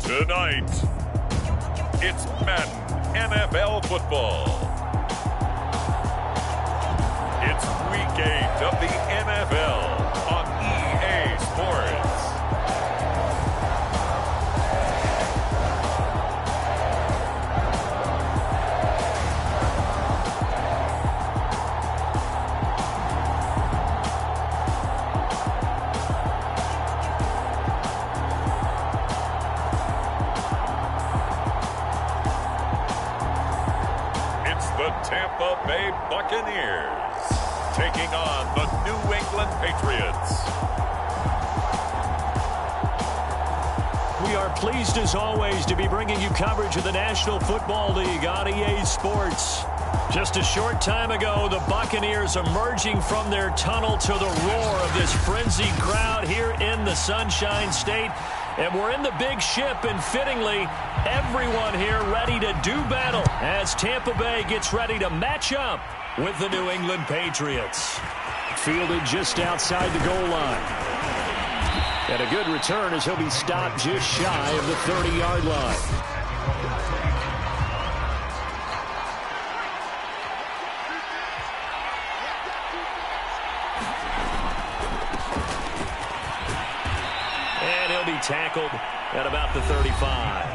Tonight, it's Madden NFL football. It's Week 8 of the NFL on EA Sports. The Tampa Bay Buccaneers taking on the New England Patriots. We are pleased as always to be bringing you coverage of the National Football League on EA Sports. Just a short time ago, the Buccaneers emerging from their tunnel to the roar of this frenzied crowd here in the Sunshine State. And we're in the big ship, and fittingly, everyone here ready to do battle as Tampa Bay gets ready to match up with the New England Patriots. Fielded just outside the goal line. And a good return as he'll be stopped just shy of the 30-yard line. Tackled at about the 35.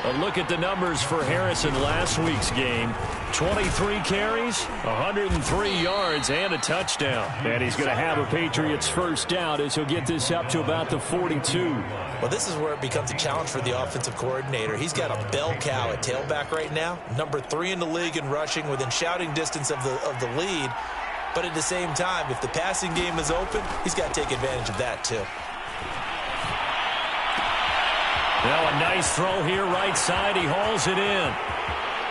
A look at the numbers for Harrison last week's game. 23 carries, 103 yards, and a touchdown. And he's going to have a Patriots first down as he'll get this up to about the 42. Well, this is where it becomes a challenge for the offensive coordinator. He's got a bell cow at tailback right now. Number 3 in the league in rushing, within shouting distance of the lead. But at the same time, if the passing game is open, he's got to take advantage of that too. Now a nice throw here right side. He hauls it in.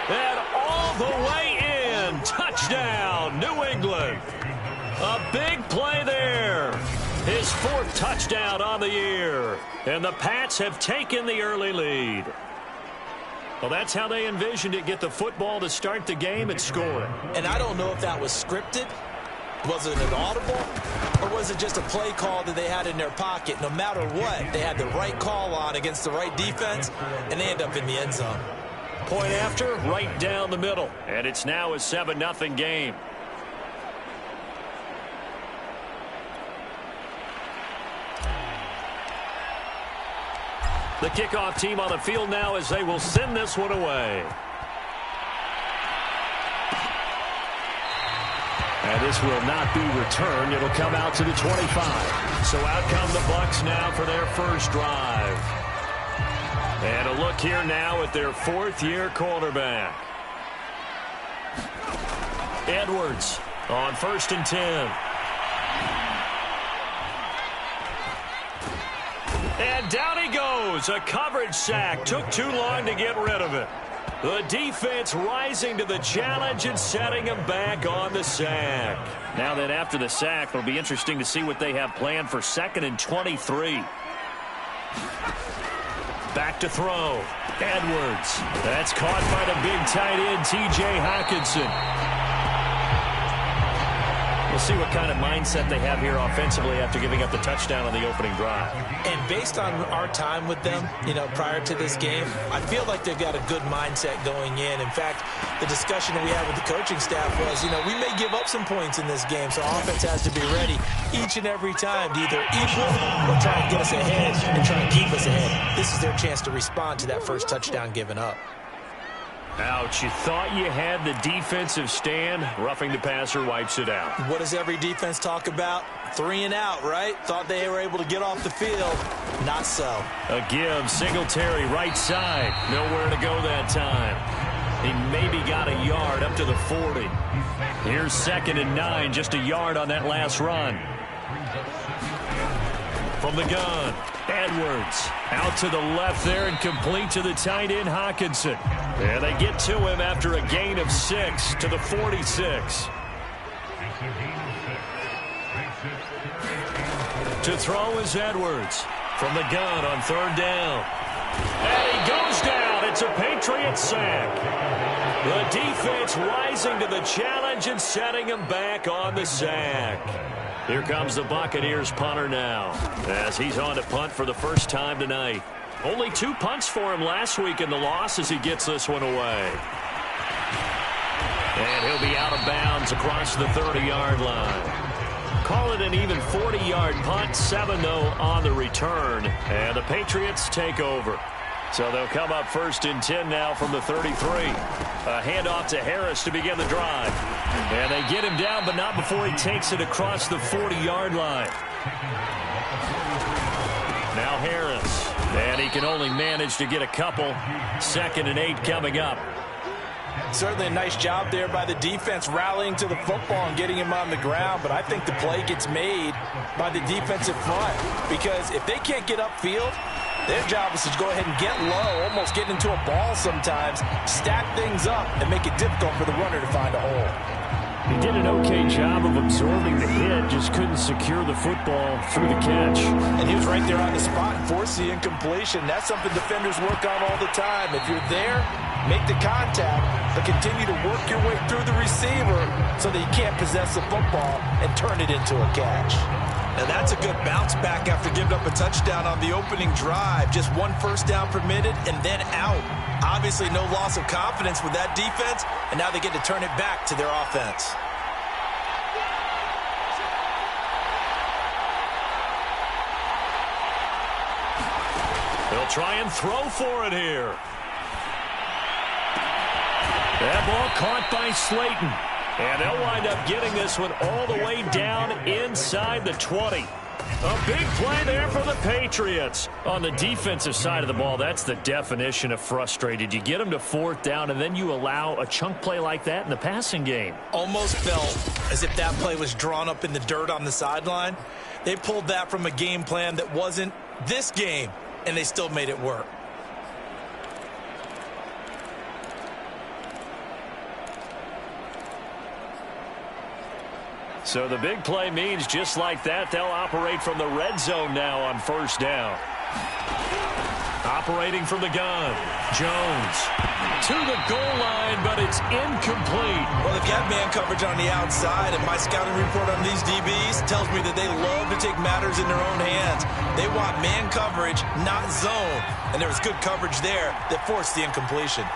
And all the way in. Touchdown, New England. A big play there. His 4th touchdown on the year. And the Pats have taken the early lead. Well, that's how they envisioned it. Get the football to start the game and score it. And I don't know if that was scripted. Was it an audible, or was it just a play call that they had in their pocket? No matter what, they had the right call on against the right defense, and they end up in the end zone. Point after, right down the middle. And it's now a 7-0 game. The kickoff team on the field now as they will send this one away. And this will not be returned. It'll come out to the 25. So out come the Bucs now for their first drive. And a look here now at their 4th-year quarterback. Edwards on 1st and 10. And down he goes. A coverage sack. Took too long to get rid of it. The defense rising to the challenge and setting him back on the sack. Now that after the sack, it'll be interesting to see what they have planned for 2nd and 23. Back to throw. Edwards. That's caught by the big tight end, T.J. Hockenson. We'll see what kind of mindset they have here offensively after giving up the touchdown on the opening drive. And based on our time with them, prior to this game, I feel like they've got a good mindset going in. In fact, the discussion we had with the coaching staff was, we may give up some points in this game, so offense has to be ready each and every time to either equal or try and get us ahead and try and keep us ahead. This is their chance to respond to that first touchdown given up. Ouch, you thought you had the defensive stand. Roughing the passer wipes it out. What does every defense talk about? 3 and out, right? Thought they were able to get off the field. Not so. A give, Singletary right side. Nowhere to go that time. He maybe got a yard up to the 40. Here's 2nd and 9, just a yard on that last run. From the gun, Edwards out to the left there and complete to the tight end, Hockenson. And they get to him after a gain of 6 to the 46. To throw is Edwards from the gun on 3rd down. And he goes down. It's a Patriot sack. The defense rising to the challenge and setting him back on the sack. Here comes the Buccaneers punter now as he's on to punt for the first time tonight. Only 2 punts for him last week in the loss as he gets this one away. And he'll be out of bounds across the 30-yard line. Call it an even 40-yard punt, 7-0 on the return. And the Patriots take over. So they'll come up first and 10 now from the 33. A handoff to Harris to begin the drive. And they get him down, but not before he takes it across the 40-yard line. Now Harris. And he can only manage to get a couple. 2nd and 8 coming up. Certainly a nice job there by the defense rallying to the football and getting him on the ground, but I think the play gets made by the defensive front because if they can't get upfield, their job is to go ahead and get low, almost get into a ball sometimes, stack things up, and make it difficult for the runner to find a hole. He did an okay job of absorbing the hit, just couldn't secure the football through the catch. And he was right there on the spot and forced the incompletion. That's something defenders work on all the time. If you're there, make the contact, but continue to work your way through the receiver so that you can't possess the football and turn it into a catch. Now that's a good bounce back after giving up a touchdown on the opening drive. Just 1 first down permitted and then out. Obviously no loss of confidence with that defense, and now they get to turn it back to their offense. They'll try and throw for it here. That ball caught by Slayton. And they'll wind up getting this one all the way down inside the 20. A big play there for the Patriots. On the defensive side of the ball, that's the definition of frustrated. You get them to 4th down, and then you allow a chunk play like that in the passing game. Almost felt as if that play was drawn up in the dirt on the sideline. They pulled that from a game plan that wasn't this game, and they still made it work. So the big play means just like that, they'll operate from the red zone now on 1st down. Operating from the gun, Jones to the goal line, but it's incomplete. Well, they've got man coverage on the outside, and my scouting report on these DBs tells me that they love to take matters in their own hands. They want man coverage, not zone, and there was good coverage there that forced the incompletion.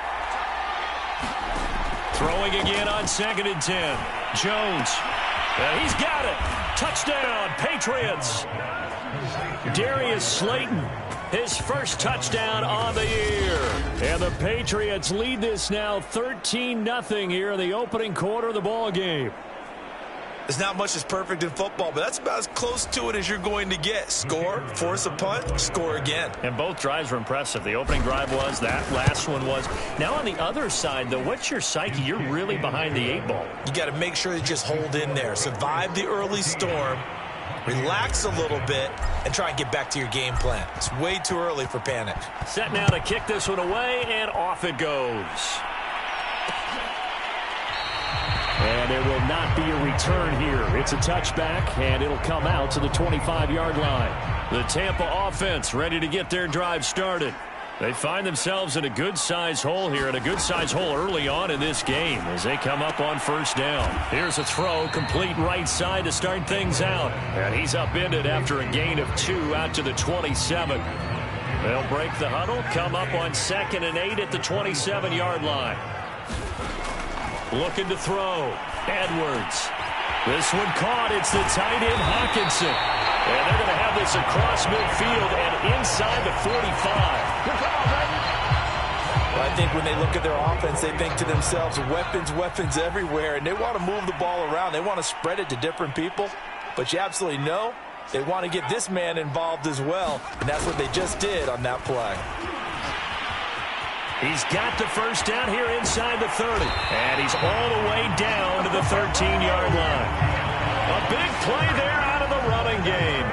Throwing again on 2nd and 10. Jones. And he's got it. Touchdown, Patriots. Darius Slayton, his first touchdown on the year. And the Patriots lead this now 13-0 here in the opening quarter of the ball game. There's not much that's perfect in football, but that's about as close to it as you're going to get. Score, force a punt, score again. And both drives were impressive. The opening drive was, that last one was. Now on the other side, though, what's your psyche? You're really behind the 8 ball. You got to make sure you just hold in there. Survive the early storm, relax a little bit, and try and get back to your game plan. It's way too early for panic. Set now to kick this one away, and off it goes. And there will not be a return here. It's a touchback, and it'll come out to the 25-yard line. The Tampa offense ready to get their drive started. They find themselves in a good-sized hole here, and a good-sized hole early on in this game as they come up on 1st down. Here's a throw, complete right side to start things out. And he's upended after a gain of 2 out to the 27. They'll break the huddle, come up on 2nd and 8 at the 27-yard line. Looking to throw. Edwards. This one caught. It's the tight end, Hawkinson. And they're going to have this across midfield and inside the 45. Well, I think when they look at their offense, they think to themselves, weapons, weapons everywhere, and they want to move the ball around. They want to spread it to different people, but you absolutely know they want to get this man involved as well, and that's what they just did on that play. He's got the first down here inside the 30, and he's all the way down to the 13-yard line. A big play there out of the running game.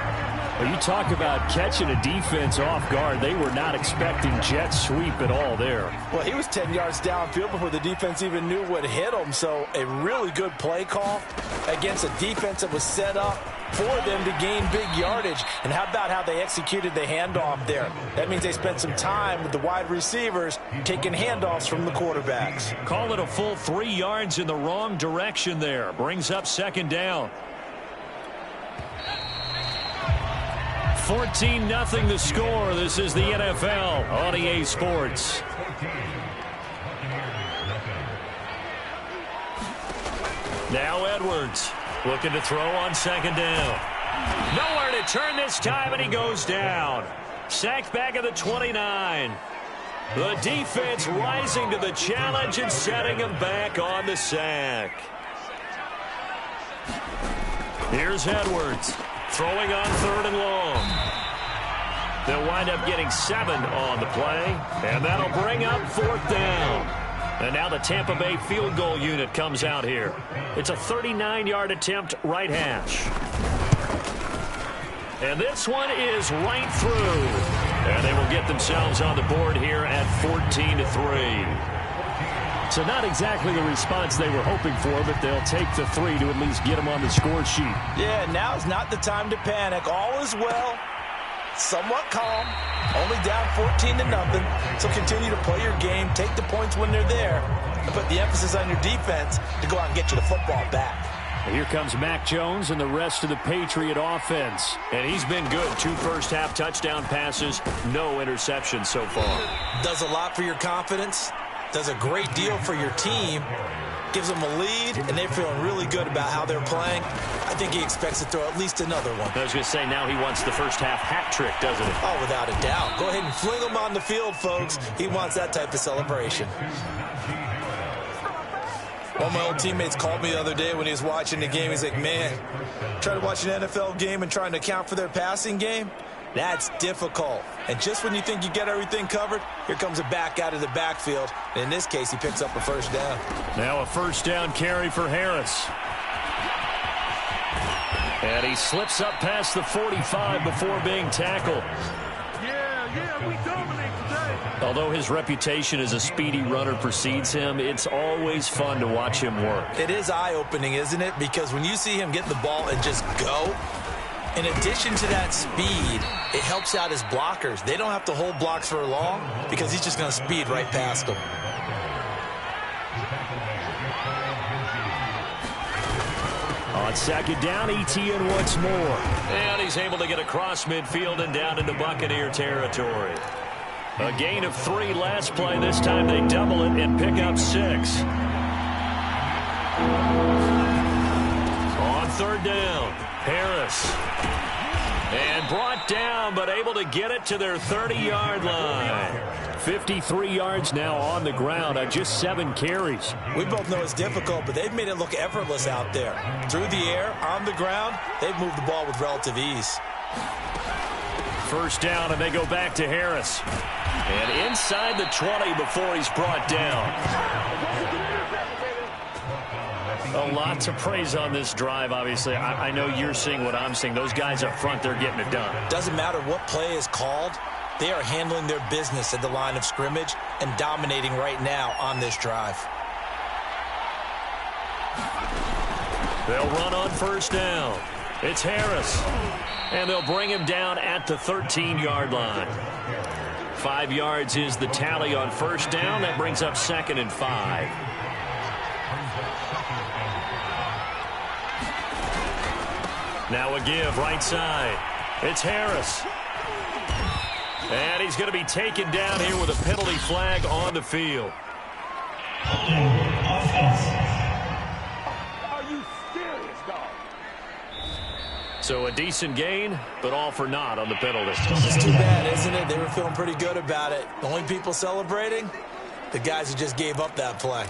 Well, you talk about catching a defense off guard. They were not expecting jet sweep at all there. Well, he was 10 yards downfield before the defense even knew what hit him. So a really good play call against a defense that was set up for them to gain big yardage. And how about how they executed the handoff there? That means they spent some time with the wide receivers taking handoffs from the quarterbacks. Call it a full 3 yards in the wrong direction there. Brings up 2nd down. 14-0 the score. This is the NFL on EA Sports. Now Edwards looking to throw on second down. Nowhere to turn this time, and he goes down. Sacked back at the 29. The defense rising to the challenge and setting him back on the sack. Here's Edwards throwing on 3rd and long. They'll wind up getting 7 on the play, and that'll bring up 4th down. And now the Tampa Bay field goal unit comes out here. It's a 39-yard attempt right hash. And this one is right through. And they will get themselves on the board here at 14-3. So not exactly the response they were hoping for, but they'll take the 3 to at least get them on the score sheet. Yeah, now's not the time to panic. All is well. Somewhat calm. Only down 14-0. So continue to play your game. Take the points when they're there. And put the emphasis on your defense to go out and get you the football back. Here comes Mac Jones and the rest of the Patriot offense. And he's been good. 2 first-half touchdown passes, no interceptions so far. Does a lot for your confidence. Does a great deal for your team. Gives them a lead, and they're feeling really good about how they're playing. I think he expects to throw at least another one. I was going to say, now he wants the first-half hat trick, doesn't he? Oh, without a doubt. Go ahead and fling him on the field, folks. He wants that type of celebration. One of my old teammates called me the other day when he was watching the game. He's like, man, trying to watch an NFL game and trying to account for their passing game? That's difficult. And just when you think you get everything covered, here comes a back out of the backfield. And in this case, he picks up a first down. Now a first down carry for Harris. And he slips up past the 45 before being tackled. Yeah, we dominate today. Although his reputation as a speedy runner precedes him, it's always fun to watch him work. It is eye-opening, isn't it? Because when you see him get the ball and just go, in addition to that speed, it helps out his blockers. They don't have to hold blocks for long because he's just going to speed right past them. On second down, Etienne once more. And he's able to get across midfield and down into Buccaneer territory. A gain of 3 last play. This time they double it and pick up 6. On 3rd down, Harris. And brought down, but able to get it to their 30-yard line. 53 yards now on the ground on just 7 carries. We both know it's difficult, but they've made it look effortless out there. Through the air, on the ground, they've moved the ball with relative ease. First down, and they go back to Harris. And inside the 20 before he's brought down. A lot to praise on this drive, obviously. I know you're seeing what I'm seeing. Those guys up front, they're getting it done. Doesn't matter what play is called. They are handling their business at the line of scrimmage and dominating right now on this drive. They'll run on first down. It's Harris. And they'll bring him down at the 13-yard line. 5 yards is the tally on first down. That brings up 2nd and 5. Now a give right side. It's Harris. And he's going to be taken down here with a penalty flag on the field. Are you serious, dog? So a decent gain, but all for naught on the penalty. It's too bad, isn't it? They were feeling pretty good about it. The only people celebrating, the guys who just gave up that play.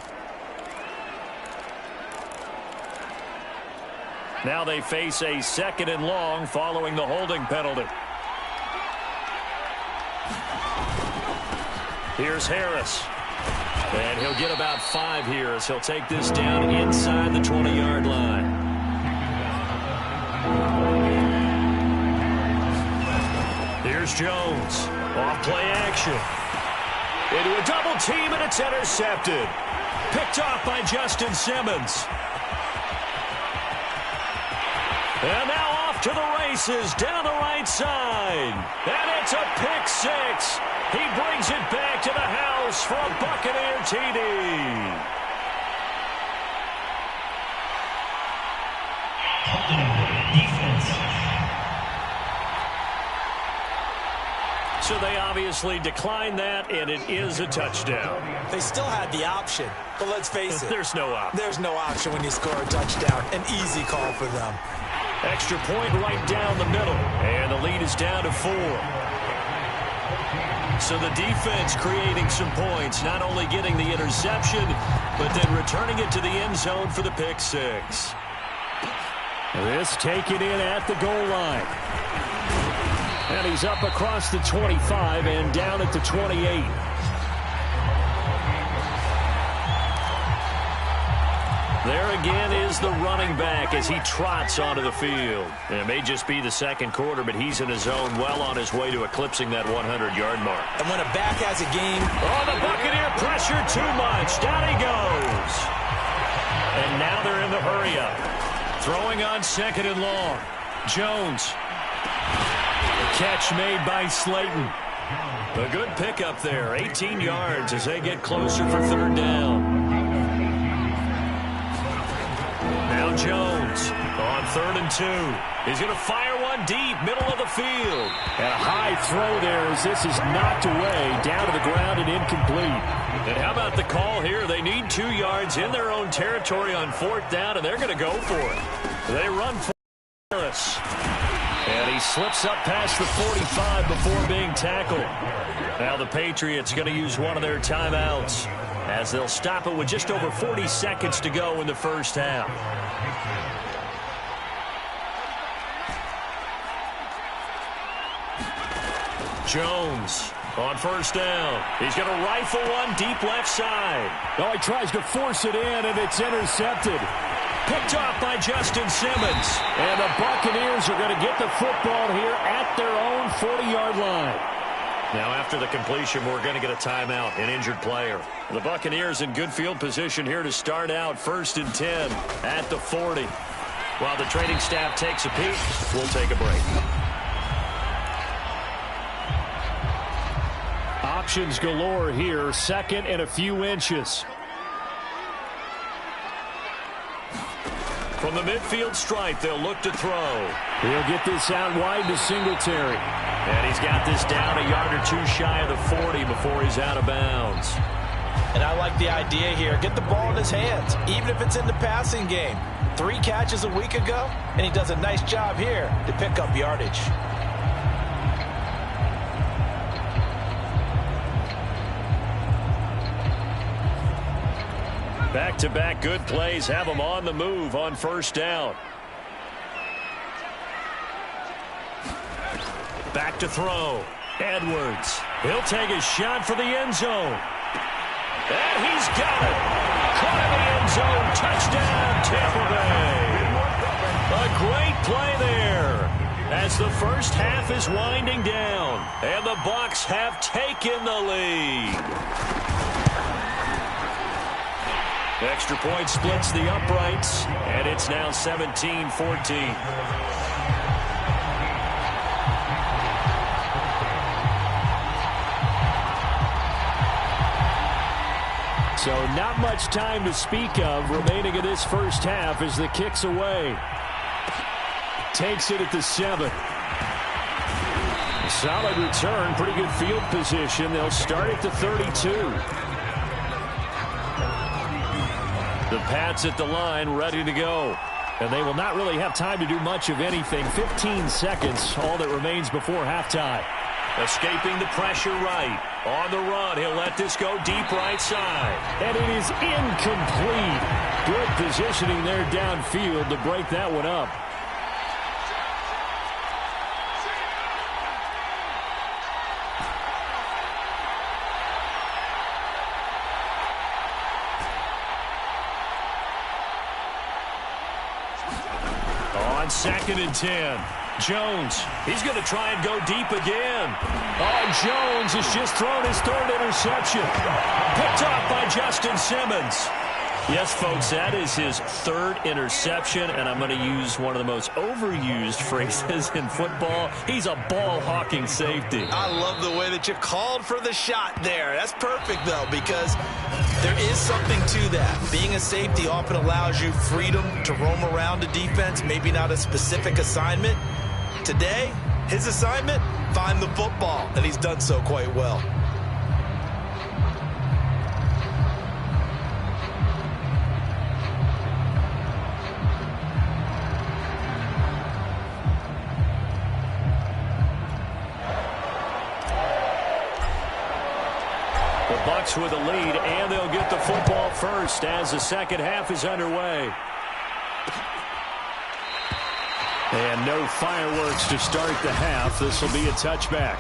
Now they face a 2nd and long following the holding penalty. Here's Harris. And he'll get about 5 here as he'll take this down inside the 20-yard line. Here's Jones. Off play action. Into a double team, and it's intercepted. Picked off by Justin Simmons. And now off to the races down the right side. And it's a pick 6. He brings it back to the house for a Buccaneer TD. So they obviously declined that, and it is a touchdown. They still had the option, but let's face it. There's no option. There's no option when you score a touchdown. An easy call for them. Extra point right down the middle, and the lead is down to 4. So the defense creating some points, not only getting the interception, but then returning it to the end zone for the pick 6. This taken in at the goal line. And he's up across the 25 and down at the 28. There again is the running back as he trots onto the field. And it may just be the second quarter, but he's in his zone well on his way to eclipsing that 100-yard mark. And when a back has a game... Oh, the Buccaneer pressure too much. Down he goes. And now they're in the hurry-up. Throwing on 2nd and long. Jones. The catch made by Slayton. A good pickup there. 18 yards as they get closer for 3rd down. Now Jones on 3rd and 2. He's going to fire one deep, middle of the field. And a high throw there as this is knocked away, down to the ground and incomplete. And how about the call here? They need 2 yards in their own territory on 4th down, and they're going to go for it. They run for Harris. And he slips up past the 45 before being tackled. Now the Patriots going to use one of their timeouts as they'll stop it with just over 40 seconds to go in the first half. Jones on 1st down. He's going to rifle one deep left side. Oh, he tries to force it in, and it's intercepted. Picked off by Justin Simmons. And the Buccaneers are going to get the football here at their own 40-yard line. Now after the completion, we're going to get a timeout, an injured player. The Buccaneers in good field position here to start out 1st and 10 at the 40. While the training staff takes a peek, we'll take a break. Options galore here, 2nd and a few inches. From the midfield stripe, they'll look to throw. He'll get this out wide to Singletary. And he's got this down a yard or 2 shy of the 40 before he's out of bounds. And I like the idea here. Get the ball in his hands, even if it's in the passing game. 3 catches a week ago, and he does a nice job here to pick up yardage. Back-to-back good plays have him on the move on 1st down. Back to throw. Edwards. He'll take a shot for the end zone. And he's got it. Caught in the end zone. Touchdown, Tampa Bay. A great play there as the first half is winding down. And the Bucs have taken the lead. Extra point splits the uprights, and it's now 17-14. So not much time to speak of remaining in this first half as the kick's away. Takes it at the 7. Solid return, pretty good field position. They'll start at the 32. The Pats at the line, ready to go. And they will not really have time to do much of anything. 15 seconds, all that remains before halftime. Escaping the pressure right. On the run, he'll let this go deep right side. And it is incomplete. Good positioning there downfield to break that one up. On 2nd and 10. Jones, he's going to try and go deep again. Oh, Jones has just thrown his 3rd interception. Picked off by Justin Simmons. Yes, folks, that is his 3rd interception, and I'm going to use one of the most overused phrases in football. He's a ball-hawking safety. I love the way that you called for the shot there. That's perfect, though, because there is something to that. Being a safety often allows you freedom to roam around the defense, maybe not a specific assignment. Today, His assignment, find the football, and he's done so quite well. The Bucs with a lead, and they'll get the football first as the second half is underway. And no fireworks to start the half. This will be a touchback.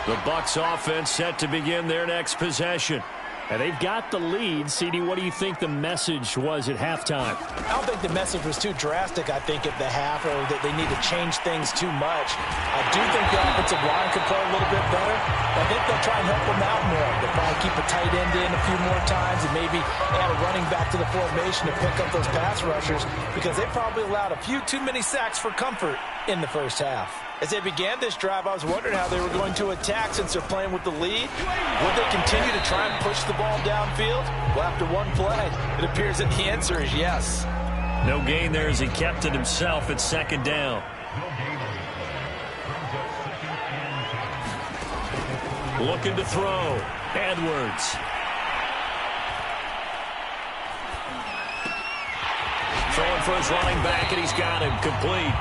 The Bucs offense set to begin their next possession. And they've got the lead. CD, what do you think the message was at halftime? I don't think the message was too drastic, I think, at the half, or that they need to change things too much. I do think the offensive line could play a little bit better. I think they'll try and help them out more. They'll probably keep a tight end in a few more times and maybe add a running back to the formation to pick up those pass rushers, because they probably allowed a few too many sacks for comfort in the first half. As they began this drive, I was wondering how they were going to attack since they're playing with the lead. Would they continue to try and push the ball downfield? Well, after one play, it appears that the answer is yes. No gain there as he kept it himself at second down. Looking to throw. Edwards. Throwing for his running back, and he's got him complete.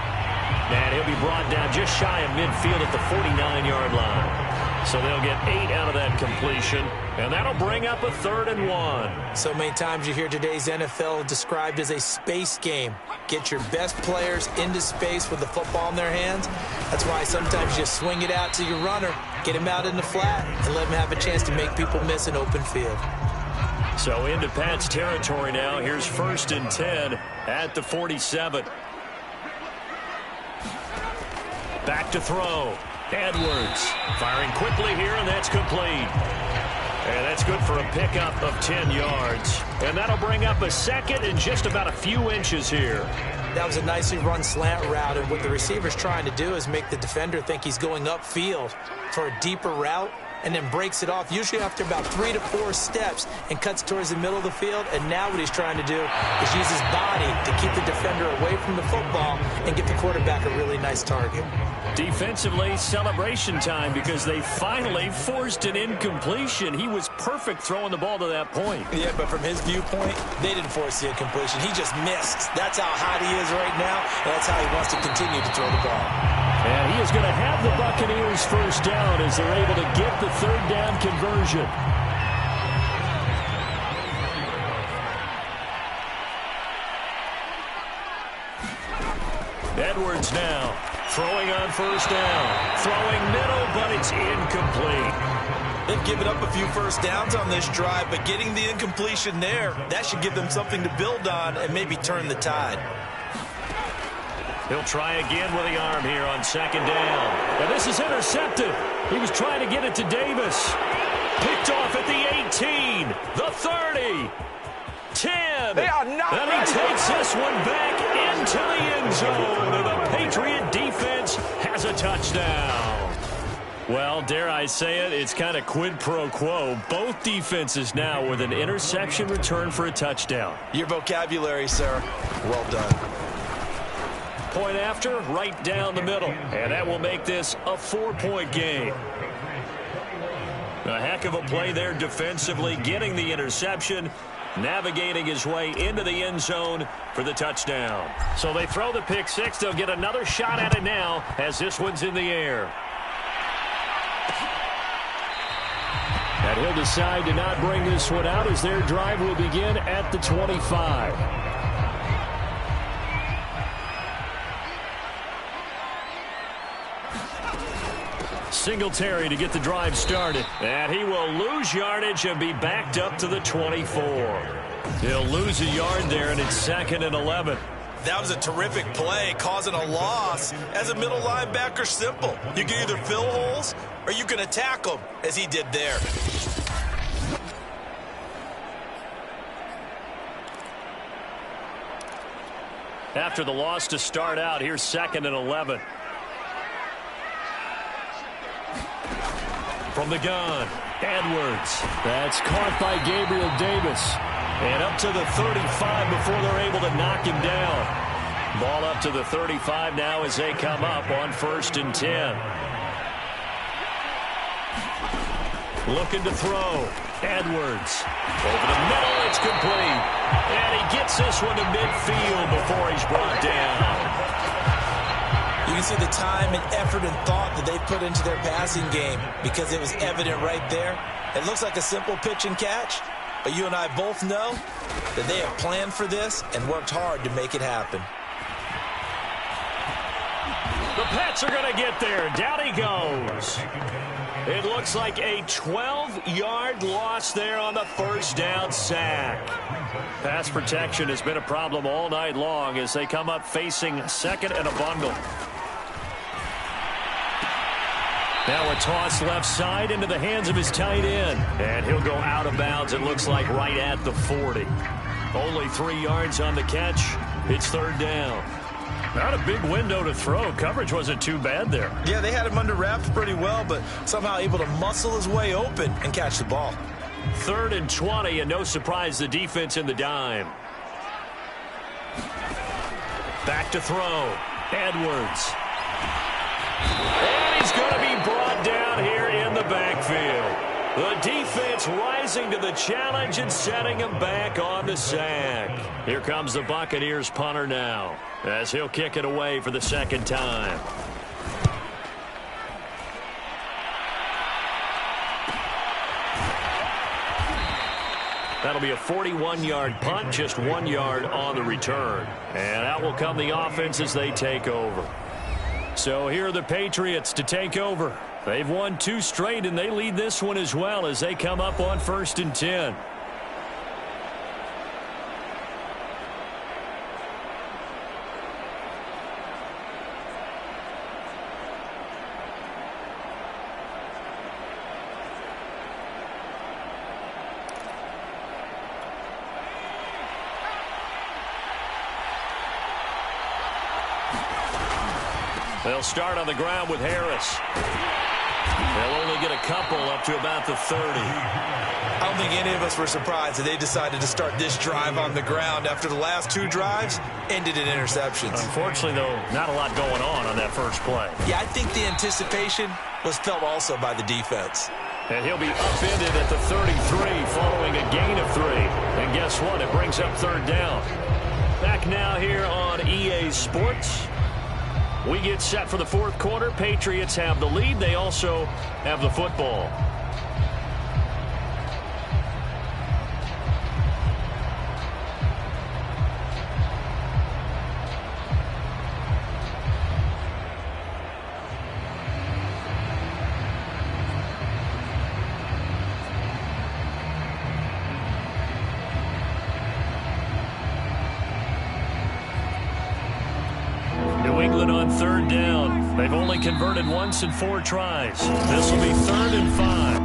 And he'll be brought down just shy of midfield at the 49-yard line. So they'll get 8 out of that completion, and that'll bring up a 3rd and 1. So many times you hear today's NFL described as a space game. Get your best players into space with the football in their hands. That's why sometimes you swing it out to your runner, get him out in the flat, and let him have a chance to make people miss an open field. So into Pat's territory now. Here's 1st and 10 at the 47. Back to throw. Edwards firing quickly here, and that's complete. And that's good for a pickup of 10 yards. And that'll bring up a 2nd and just about a few inches here. That was a nicely run slant route, and what the receiver's trying to do is make the defender think he's going upfield for a deeper route, and then breaks it off, usually after about 3 to 4 steps, and cuts towards the middle of the field. And now what he's trying to do is use his body to keep the defender away from the football and get the quarterback a really nice target. Defensively, celebration time, because they finally forced an incompletion. He was perfect throwing the ball to that point. Yeah, but from his viewpoint, they didn't force the incompletion. He just missed. That's how hot he is right now, and that's how he wants to continue to throw the ball. And he is going to have the Buccaneers first down as they're able to get the 3rd down conversion. Edwards now throwing on first down. Throwing middle, but it's incomplete. They've given up a few first downs on this drive, but getting the incompletion there, that should give them something to build on and maybe turn the tide. He'll try again with the arm here on 2nd down. And this is intercepted. He was trying to get it to Davis. Picked off at the 18, the 30, 10. They are not and he takes this one back into the end zone. And the Patriot defense has a touchdown. Well, dare I say it, it's kind of quid pro quo. Both defenses now with an interception return for a touchdown. Your vocabulary, sir. Well done. Point after, right down the middle. And that will make this a 4-point game. A heck of a play there defensively, getting the interception, navigating his way into the end zone for the touchdown. So they throw the pick six. They'll get another shot at it now as this one's in the air. And he'll decide to not bring this one out as their drive will begin at the 25. Singletary to get the drive started. And he will lose yardage and be backed up to the 24. He'll lose a yard there, and it's 2nd and 11. That was a terrific play, causing a loss. As a middle linebacker, simple. You can either fill holes or you can attack them, as he did there. After the loss to start out, here's 2nd and 11. From the gun, Edwards. That's caught by Gabriel Davis. And up to the 35 before they're able to knock him down. Ball up to the 35 now as they come up on 1st and 10. Looking to throw. Edwards. Over the middle, it's complete. And he gets this one to midfield before he's brought down. You can see the time and effort and thought that they put into their passing game because it was evident right there. It looks like a simple pitch and catch, but you and I both know that they have planned for this and worked hard to make it happen. The Pats are going to get there. Down he goes. It looks like a 12-yard loss there on the first down sack. Pass protection has been a problem all night long as they come up facing second and a bundle. Now a toss left side into the hands of his tight end. And he'll go out of bounds, it looks like, right at the 40. Only 3 yards on the catch. It's 3rd down. Not a big window to throw. Coverage wasn't too bad there. Yeah, they had him under wraps pretty well, but somehow able to muscle his way open and catch the ball. 3rd and 20, and no surprise, the defense in the dime. Back to throw. Edwards. And he's going to be brought down here in the backfield. The defense rising to the challenge and setting him back on the sack. Here comes the Buccaneers punter now as he'll kick it away for the 2nd time. That'll be a 41-yard punt, just 1 yard on the return. And out will come the offense as they take over. So here are the Patriots to take over. They've won 2 straight, and they lead this one as well as they come up on 1st and 10. They'll start on the ground with Harris. They'll only get a couple up to about the 30. I don't think any of us were surprised that they decided to start this drive on the ground after the last 2 drives ended in interceptions. Unfortunately, though, not a lot going on that first play. Yeah, I think the anticipation was felt also by the defense. And he'll be upended at the 33 following a gain of 3. And guess what? It brings up 3rd down. Back now here on EA Sports. We get set for the 4th quarter. Patriots have the lead. They also have the football. On 3rd down. They've only converted once in 4 tries. This will be 3rd and 5.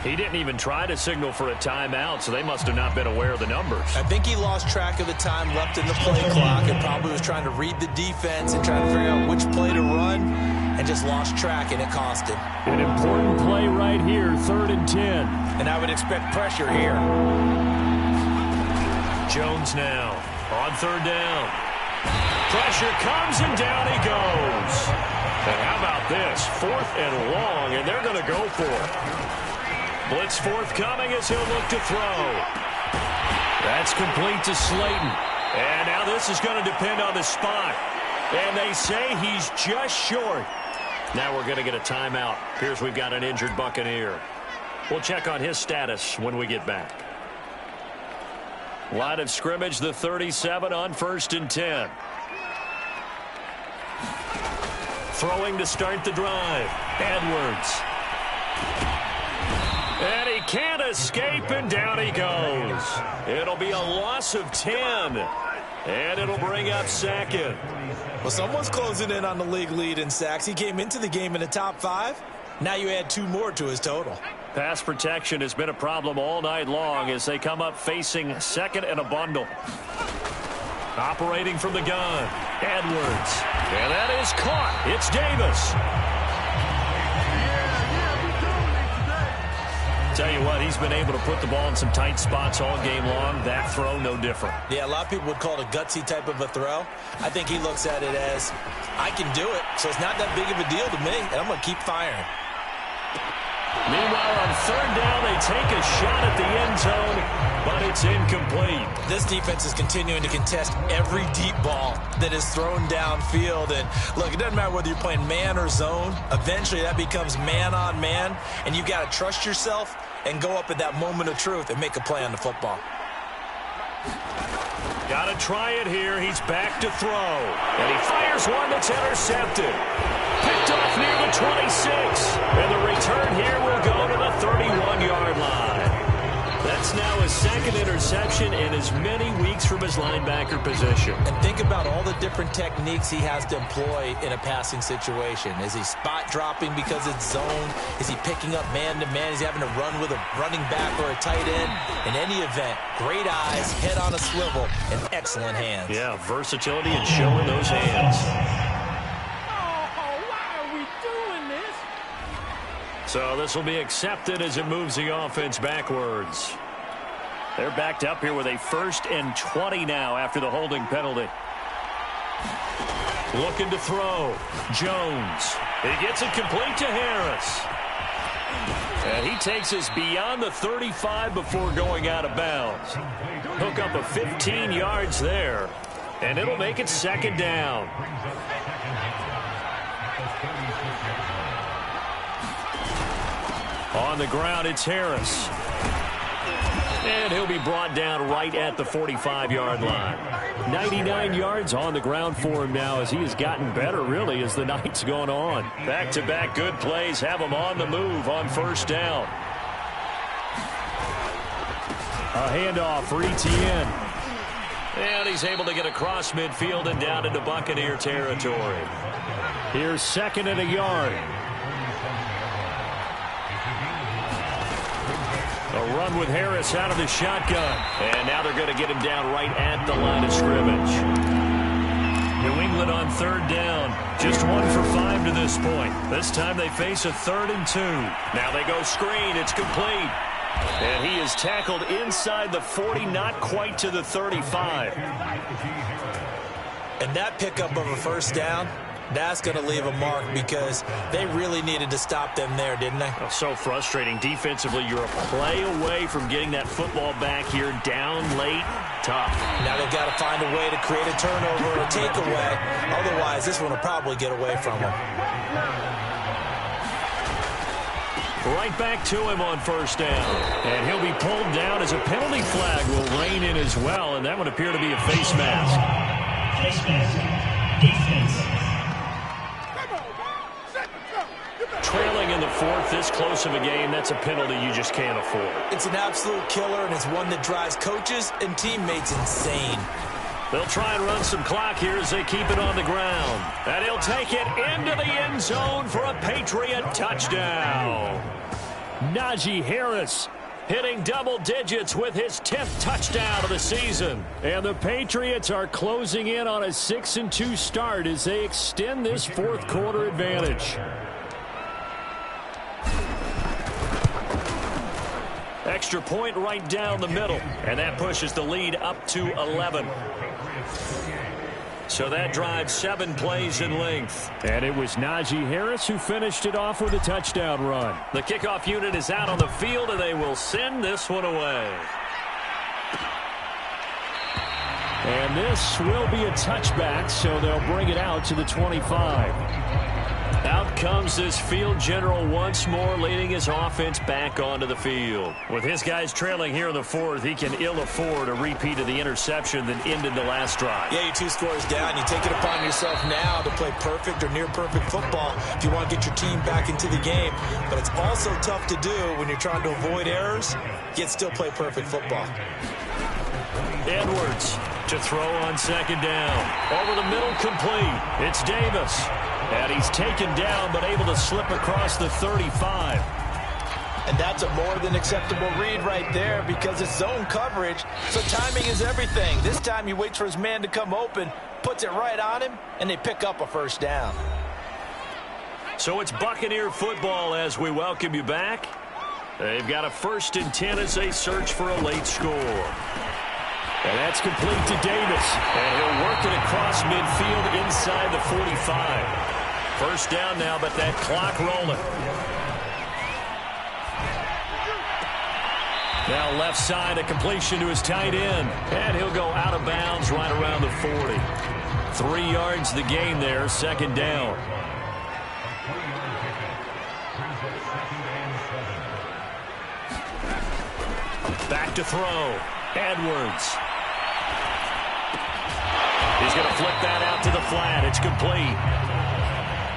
He didn't even try to signal for a timeout, so they must have not been aware of the numbers. I think he lost track of the time left in the play clock and probably was trying to read the defense and trying to figure out which play to run and just lost track, and it cost him. An important play right here, 3rd and 10. And I would expect pressure here. Jones now on 3rd down. Pressure comes and down he goes. And how about this? 4th and long, and they're going to go for it. Blitz forthcoming as he'll look to throw. That's complete to Slayton. And now this is going to depend on the spot. And they say he's just short. Now we're going to get a timeout. Appears we've got an injured Buccaneer. We'll check on his status when we get back. Line of scrimmage, the 37 on 1st and 10. Throwing to start the drive. Edwards. And he can't escape, and down he goes. It'll be a loss of 10. And it'll bring up 2nd. Well, someone's closing in on the league lead in sacks. He came into the game in the top 5. Now you add 2 more to his total. Pass protection has been a problem all night long as they come up facing second and a bundle. Operating from the gun, Edwards. And that is caught. It's Davis. Tell you what, he's been able to put the ball in some tight spots all game long. That throw, no different. Yeah, a lot of people would call it a gutsy type of a throw. I think he looks at it as, I can do it, so it's not that big of a deal to me, and I'm going to keep firing. Meanwhile, on third down, they take a shot at the end zone, but it's incomplete. This defense is continuing to contest every deep ball that is thrown downfield. And look, it doesn't matter whether you're playing man or zone. Eventually, that becomes man on man, and you got to trust yourself and go up at that moment of truth and make a play on the football. Got to try it here. He's back to throw. And he fires one that's intercepted. Picked off near the 26. And the return here will go to the 31-yard line. That's now his second interception in as many weeks from his linebacker position. And think about all the different techniques he has to employ in a passing situation. Is he spot dropping because it's zone? Is he picking up man-to-man? Is he having to run with a running back or a tight end? In any event, great eyes, head on a swivel, and excellent hands. Yeah, versatility and showing those hands. Why are we doing this? So this will be accepted as it moves the offense backwards. They're backed up here with a 1st and 20 now after the holding penalty. Looking to throw. Jones. He gets it complete to Harris. And he takes us beyond the 35 before going out of bounds. Hook up a 15 yards there. And it'll make it 2nd down. On the ground, it's Harris. And he'll be brought down right at the 45-yard line. 99 yards on the ground for him now as he has gotten better, really, as the night's gone on. Back-to-back good plays have him on the move on 1st down. A handoff for Etienne. And he's able to get across midfield and down into Buccaneer territory. Here's 2nd and a yard. A run with Harris out of the shotgun. And now they're going to get him down right at the line of scrimmage. New England on 3rd down. Just 1 for 5 to this point. This time they face a 3rd and 2. Now they go screen. It's complete. And he is tackled inside the 40, not quite to the 35. And that pickup of a 1st down, that's going to leave a mark because they really needed to stop them there, didn't they? Oh, so frustrating. Defensively, you're a play away from getting that football back here. Down late, tough. Now they've got to find a way to create a turnover or a takeaway. Otherwise, this one will probably get away from them. Right back to him on 1st down. And he'll be pulled down as a penalty flag will rein in as well, and that would appear to be a face mask. Face mask. Defense. Trailing in the 4th, this close of a game, that's a penalty you just can't afford. It's an absolute killer, and it's one that drives coaches and teammates insane. They'll try and run some clock here as they keep it on the ground. And he'll take it into the end zone for a Patriot touchdown. Najee Harris hitting double digits with his 10th touchdown of the season. And the Patriots are closing in on a 6-2 start as they extend this 4th quarter advantage. Extra point right down the middle, and that pushes the lead up to 11. So that drives 7 plays in length. And it was Najee Harris who finished it off with a touchdown run. The kickoff unit is out on the field, and they will send this one away. And this will be a touchback, so they'll bring it out to the 25. Out comes this field general once more, leading his offense back onto the field. With his guys trailing here in the 4th, he can ill afford a repeat of the interception that ended the last drive. Yeah, you're 2 scores down. You take it upon yourself now to play perfect or near-perfect football if you want to get your team back into the game. But it's also tough to do when you're trying to avoid errors, yet still play perfect football. Edwards to throw on 2nd down. Over the middle, complete. It's Davis. And he's taken down, but able to slip across the 35. And that's a more than acceptable read right there because it's zone coverage, so timing is everything. This time he waits for his man to come open, puts it right on him, and they pick up a 1st down. So it's Buccaneer football as we welcome you back. They've got a 1st and 10 as they search for a late score. And that's complete to Davis. And he'll work it across midfield inside the 45. 1st down now, but that clock rolling. Now left side, a completion to his tight end. And he'll go out of bounds right around the 40. 3 yards the gain there, 2nd down. Back to throw. Edwards. He's going to flip that out to the flat. It's complete.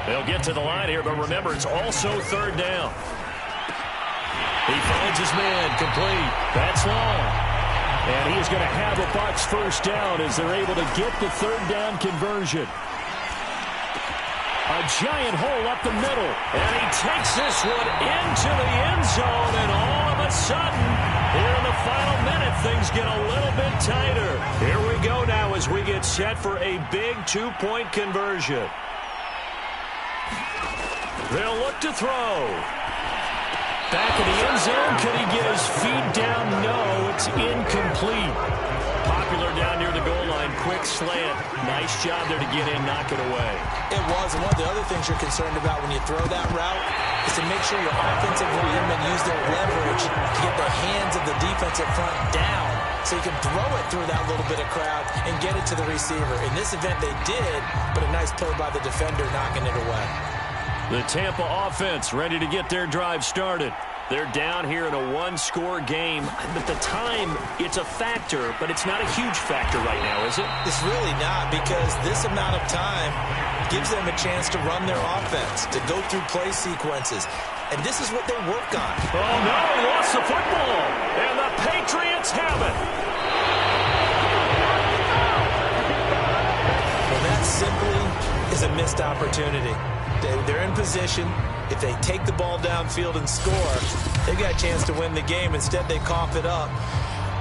They'll get to the line here, but remember, it's also 3rd down. He finds his man. Complete. That's long. And he is going to have a Bucs 1st down as they're able to get the 3rd down conversion. A giant hole up the middle. And he takes this one into the end zone. And all of a sudden, here in the final minute, things get a little bit tighter. Here we go now as we get set for a big 2-point conversion. They'll look to throw. Back in the end zone. Could he get his feet down? No, it's incomplete. Popular down near the goal line. Quick slant. Nice job there to get in, knock it away. It was. And one of the other things you're concerned about when you throw that route is to make sure your offensive linemen use their leverage to get the hands of the defensive front down so you can throw it through that little bit of crowd and get it to the receiver. In this event, they did, but a nice play by the defender knocking it away. The Tampa offense ready to get their drive started. They're down here in a 1-score game. But the time, it's a factor, but it's not a huge factor right now, is it? It's really not, because this amount of time gives them a chance to run their offense, to go through play sequences. And this is what they work on. Oh, no, he lost the football. And the Patriots have it. Well, that simply is a missed opportunity. They're in position. If they take the ball downfield and score, they've got a chance to win the game. Instead, they cough it up.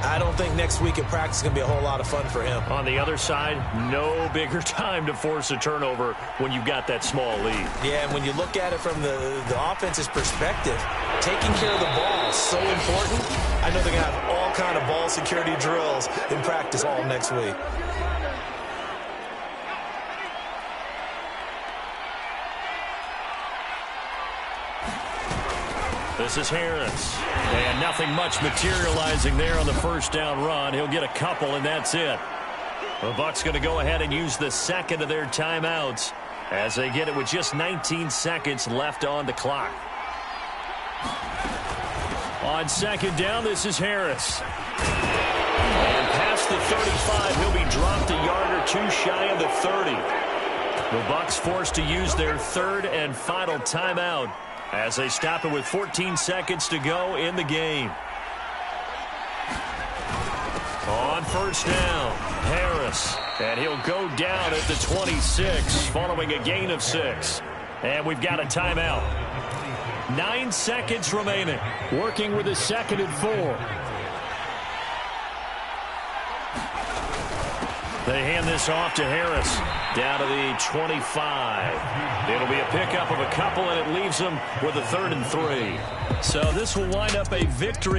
I don't think next week at practice is going to be a whole lot of fun for him. On the other side, no bigger time to force a turnover when you've got that small lead. Yeah, and when you look at it from the offense's perspective, taking care of the ball is so important. I know they're going to have all kind of ball security drills in practice all next week. This is Harris. And nothing much materializing there on the 1st down run. He'll get a couple, and that's it. The Bucs going to go ahead and use the 2nd of their timeouts as they get it with just 19 seconds left on the clock. On 2nd down, this is Harris. And past the 35, he'll be dropped a yard or 2 shy of the 30. The Bucs forced to use their 3rd and final timeout as they stop it with 14 seconds to go in the game. On 1st down, Harris. And he'll go down at the 26 following a gain of 6. And we've got a timeout. 9 seconds remaining. Working with a 2nd and 4. They hand this off to Harris. Down to the 25. It'll be a pickup of a couple, and it leaves them with a 3rd and 3. So this will wind up a victory